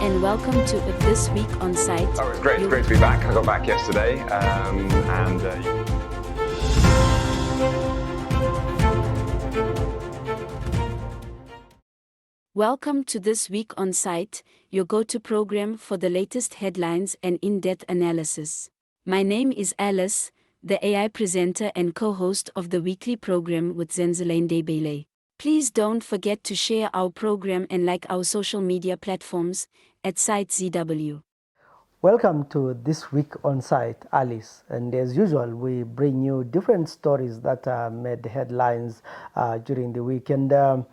and welcome to This Week on CITE. Oh, it's great to be back. I got back yesterday, Welcome to This Week on CITE, your go-to program for the latest headlines and in-depth analysis. My name is Alice, the AI presenter and co-host of the weekly program with Zenzele and Alice. Please don't forget to share our program and like our social media platforms at CITE-ZW. Welcome to This Week on CITE, Alice. And as usual, we bring you different stories that made headlines during the week. And as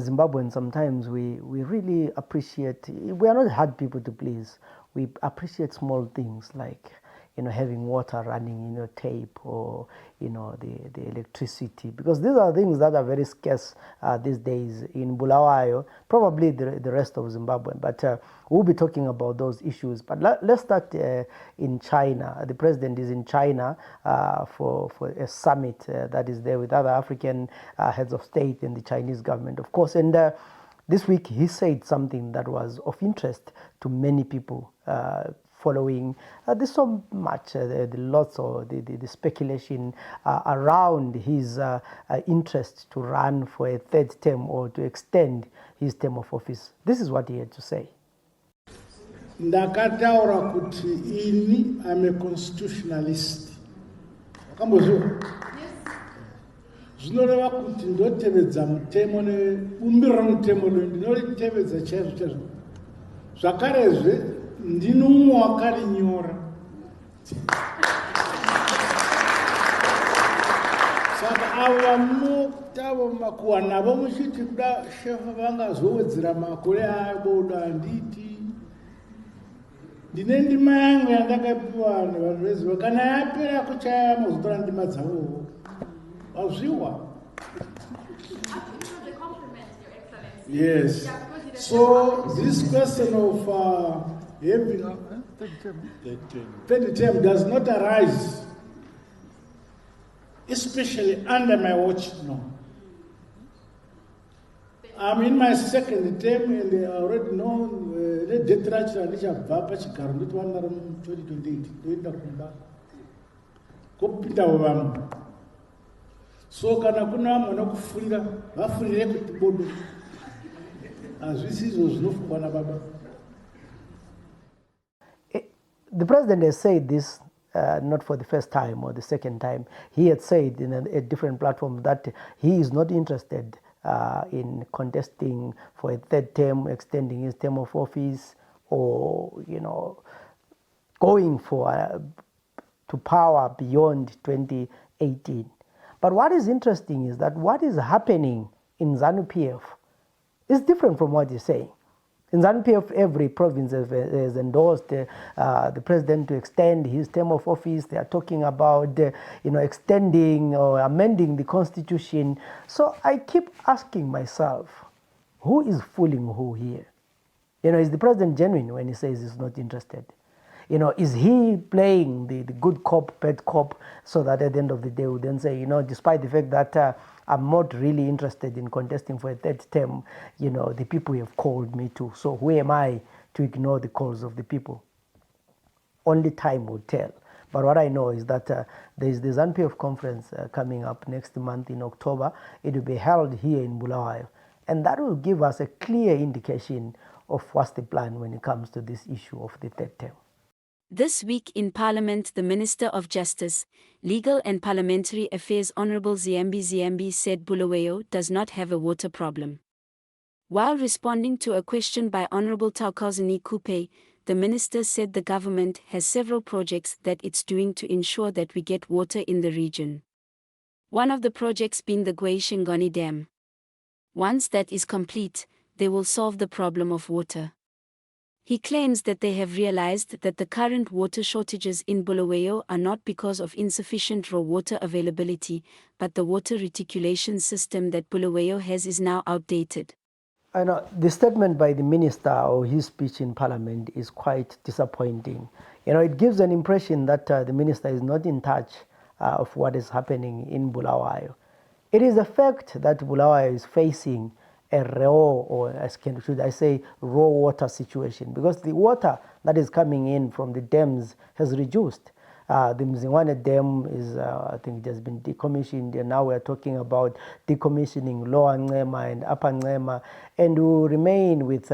Zimbabweans, sometimes we really appreciate, we are not hard people to please. We appreciate small things like, having water running in your tape or, the electricity, because these are things that are very scarce these days in Bulawayo, probably the rest of Zimbabwe. But we'll be talking about those issues. But let's start in China. The president is in China for a summit that is there with other African heads of state and the Chinese government, of course. And this week he said something that was of interest to many people. Following there's so much the lots of the speculation around his interest to run for a third term or to extend his term of office. This is what he had to say. Ndakataura kuti ini I'm a constitutionalist. Wakambozviona? Zvinoreva kuti ndotevedza mutemo neumbiro mutemo ndinolitevedza chaizvo. Zvakarezve ndinumwe wakarinyora. Saka ava munotavo makuwa navo muchiti kuda shefa vangazowedzera makore abodo handiti. Ndine ndima yangu yandakapiwa nevanhu veziva, kana yapera kuchaya mazotora ndima dzavowo. Wazviwa? Yes. So this question of having third term does not arise, especially under my watch. No. I'm in my second term and I already know the death rate and Vapa Chikar, 2028. So kana kuna mwana kufurira vafurire kuti bodo azvisizo zvinofungwa nababa. The president has said this not for the first time or the second time. He had said in a different platform that he is not interested in contesting for a third term, extending his term of office, or going for to power beyond 2018. But what is interesting is that what is happening in ZANU-PF is different from what he's saying. In ZANU-PF, every province has endorsed the president to extend his term of office. They are talking about, extending or amending the constitution. So I keep asking myself, who is fooling who here? Is the president genuine when he says he's not interested? Is he playing the good cop, bad cop, so that at the end of the day we then say, despite the fact that I'm not really interested in contesting for a third term, the people have called me to. So who am I to ignore the calls of the people? Only time will tell. But what I know is that there is the ZANU-PF conference coming up next month in October. It will be held here in Bulawayo. And that will give us a clear indication of what's the plan when it comes to this issue of the third term. This week in Parliament, the Minister of Justice, Legal and Parliamentary Affairs Honourable Ziambi said Bulawayo does not have a water problem. While responding to a question by Honourable Taukazini Kupe, the minister said the government has several projects that it's doing to ensure that we get water in the region. One of the projects being the Gweishingoni Dam. Once that is complete, they will solve the problem of water. He claims that they have realized that the current water shortages in Bulawayo are not because of insufficient raw water availability, but the water reticulation system that Bulawayo has is now outdated. I know the statement by the minister or his speech in Parliament is quite disappointing. It gives an impression that the minister is not in touch of what is happening in Bulawayo. It is a fact that Bulawayo is facing a raw, or should I say raw water situation, because the water that is coming in from the dams has reduced. The Mzingwane Dam is, I think, it has been decommissioned, and now we're talking about decommissioning Lower Ncema and Upper Ncema, and we will remain with,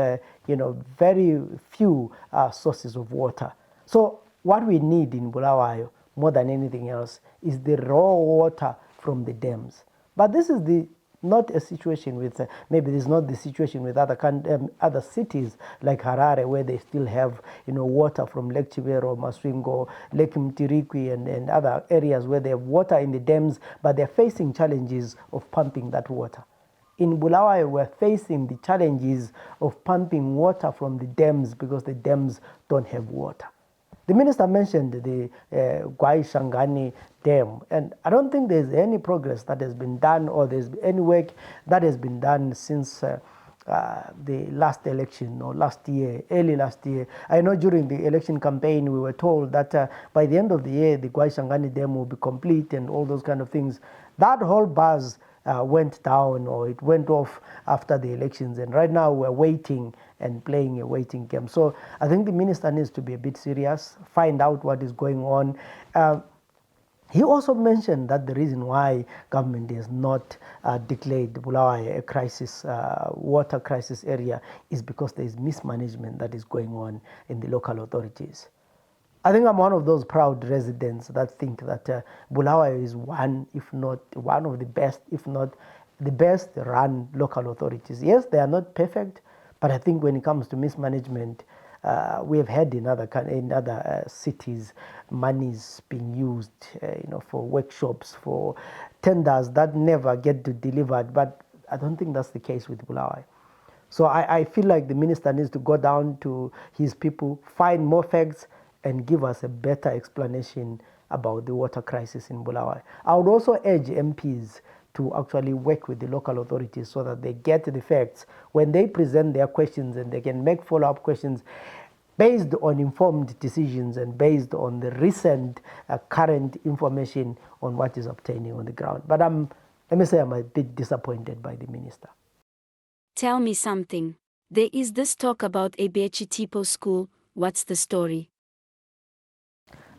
very few sources of water. So what we need in Bulawayo, more than anything else, is the raw water from the dams. But this is not a situation with, maybe this is not the situation with other cities like Harare, where they still have, water from Lake Chivero, Maswingo, Lake Mtirikwi, and other areas where they have water in the dams, but they're facing challenges of pumping that water. In Bulawayo, we're facing the challenges of pumping water from the dams because the dams don't have water. The minister mentioned the Gwai Shangani Dam, and I don't think there's any progress that has been done, or there's any work that has been done since the last election, or early last year. I know during the election campaign we were told that by the end of the year the Gwai Shangani Dam will be complete and all those kind of things. That whole buzz went down, or it went off after the elections, and right now we're waiting and playing a waiting game. So I think the minister needs to be a bit serious, find out what is going on. He also mentioned that the reason why government has not declared Bulawayo a crisis, water crisis area, is because there is mismanagement that is going on in the local authorities. I think I'm one of those proud residents that think that Bulawayo is one, if not one of the best, if not the best run local authorities. Yes, they are not perfect, but I think when it comes to mismanagement, we have had in other cities, monies being used, for workshops, for tenders that never get delivered. But I don't think that's the case with Bulawayo. So I feel like the minister needs to go down to his people, find more facts, and give us a better explanation about the water crisis in Bulawayo. I would also urge MPs to actually work with the local authorities so that they get the facts when they present their questions, and they can make follow-up questions based on informed decisions and based on the recent current information on what is obtaining on the ground. But let me say I'm a bit disappointed by the minister. Tell me something. There is this talk about a Chitepo school. What's the story?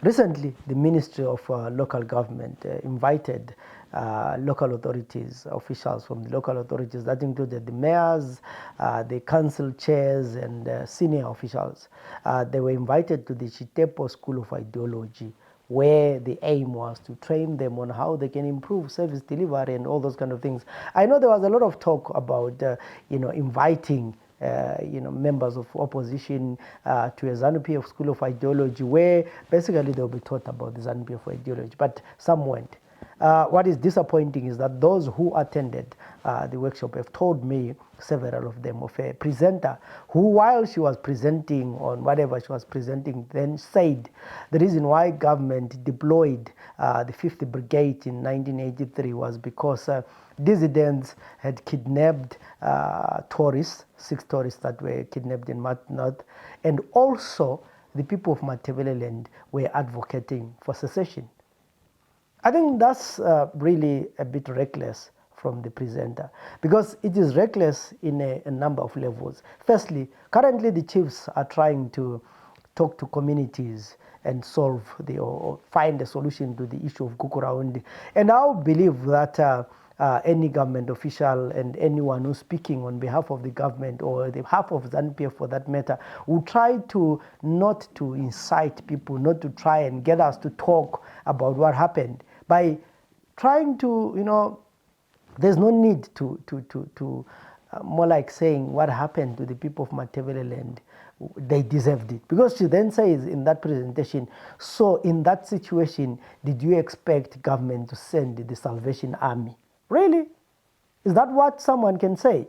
Recently, the Ministry of Local Government invited local authorities, officials from the local authorities, that included the mayors, the council chairs, and senior officials. They were invited to the Chitepo School of Ideology, where the aim was to train them on how they can improve service delivery and all those kind of things. I know there was a lot of talk about, inviting members of opposition to a ZANU-PF School of Ideology, where basically they'll be taught about the ZANU-PF ideology, but some went. What is disappointing is that those who attended the workshop have told me, several of them, of a presenter who, while she was presenting on whatever she was presenting, then said the reason why government deployed the 5th Brigade in 1983 was because dissidents had kidnapped tourists, 6 tourists that were kidnapped in North, and also the people of Matebeleland were advocating for secession. I think that's really a bit reckless from the presenter, because it is reckless in a number of levels. Firstly, currently the chiefs are trying to talk to communities and solve or find a solution to the issue of Kukuraundi. And I believe that any government official and anyone who's speaking on behalf of the government or the behalf of ZANU-PF for that matter will try to not to incite people, not to try and get us to talk about what happened, by trying to, there's no need to more like saying what happened to the people of Matebeleland, they deserved it. Because she then says in that presentation, so in that situation, did you expect government to send the Salvation Army? Really? Is that what someone can say?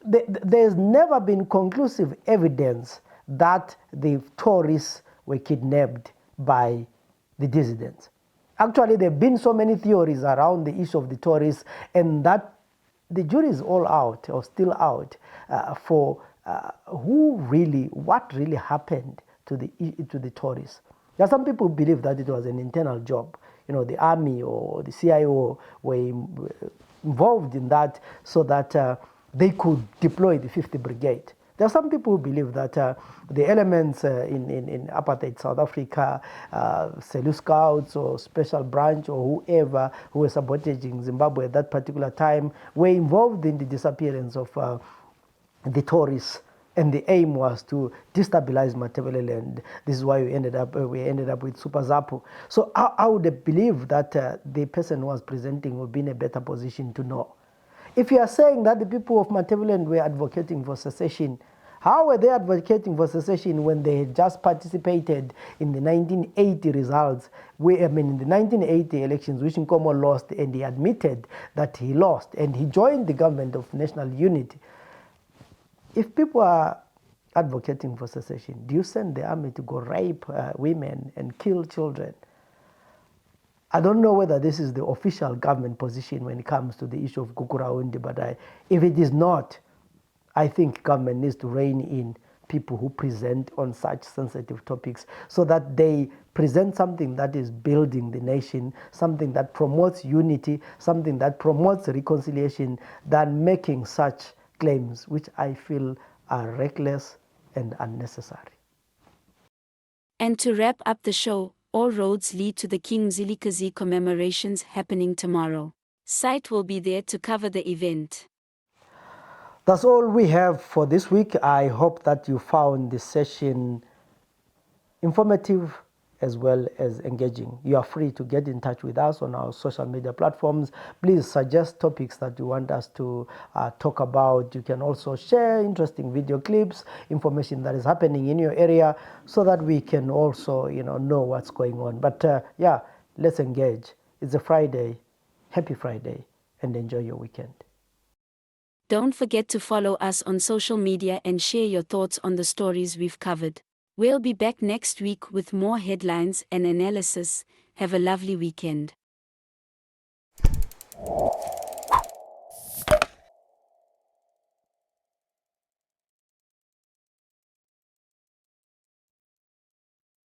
There's never been conclusive evidence that the tourists were kidnapped by the dissidents. Actually, there have been so many theories around the issue of the tourists, and that the jury is all out, or still out, for what really happened to the tourists. There are some people who believe that it was an internal job. The army or the CIO were involved in that so that they could deploy the 50th Brigade. There are some people who believe that the elements in apartheid South Africa, Selu Scouts or Special Branch or whoever who were sabotaging Zimbabwe at that particular time were involved in the disappearance of the tourists, and the aim was to destabilize Matebele, and this is why we ended up with Super Zapu. So I would believe that the person who was presenting would be in a better position to know. If you are saying that the people of Matebele were advocating for secession, how were they advocating for secession when they had just participated in the 1980 results? In the 1980 elections, which Nkomo lost, and he admitted that he lost, and he joined the government of national unity. If people are advocating for secession, do you send the army to go rape women and kill children? I don't know whether this is the official government position when it comes to the issue of Kukuraundi, but if it is not, I think government needs to rein in people who present on such sensitive topics so that they present something that is building the nation, something that promotes unity, something that promotes reconciliation, than making such claims which I feel are reckless and unnecessary. And to wrap up the show, all roads lead to the King Mzilikazi commemorations happening tomorrow. CITE will be there to cover the event. That's all we have for this week. I hope that you found this session informative as well as engaging. You are free to get in touch with us on our social media platforms. Please suggest topics that you want us to talk about. You can also share interesting video clips, information that is happening in your area, so that we can also know what's going on. But yeah, let's engage. It's a Friday. Happy Friday, and enjoy your weekend. Don't forget to follow us on social media and share your thoughts on the stories we've covered. We'll be back next week with more headlines and analysis. Have a lovely weekend.